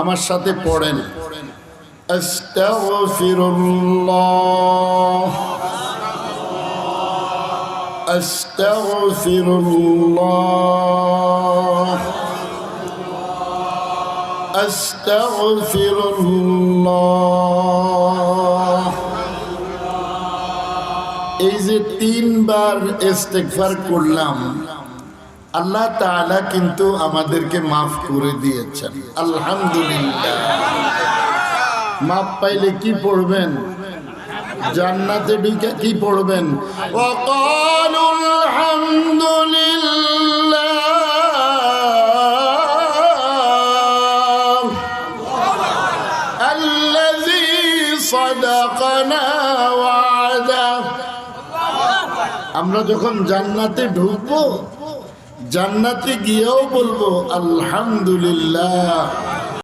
আমার সাথে পড়েন আস্তাগফিরুল্লাহ আস্তাগফিরুল্লাহ আস্তাগফিরুল্লাহ। এই যে 3 বার ইস্তেগফার করলাম, আল্লাহ তাআলা কিন্তু আমাদেরকে মাফ করে দিয়েছেন, আলহামদুলিল্লাহ। মাফ পাইলে কি পড়বেন? জান্নাতে ঢুকে কি পড়বেন? ওয়াকালুল হামদুলিল্লাহ আল্লাযী সাদাকানা ওয়া'দা। আমরা যখন জান্নাতে ঢুকবো, জান্নাতে গিয়েও বলবো আলহামদুলিল্লাহ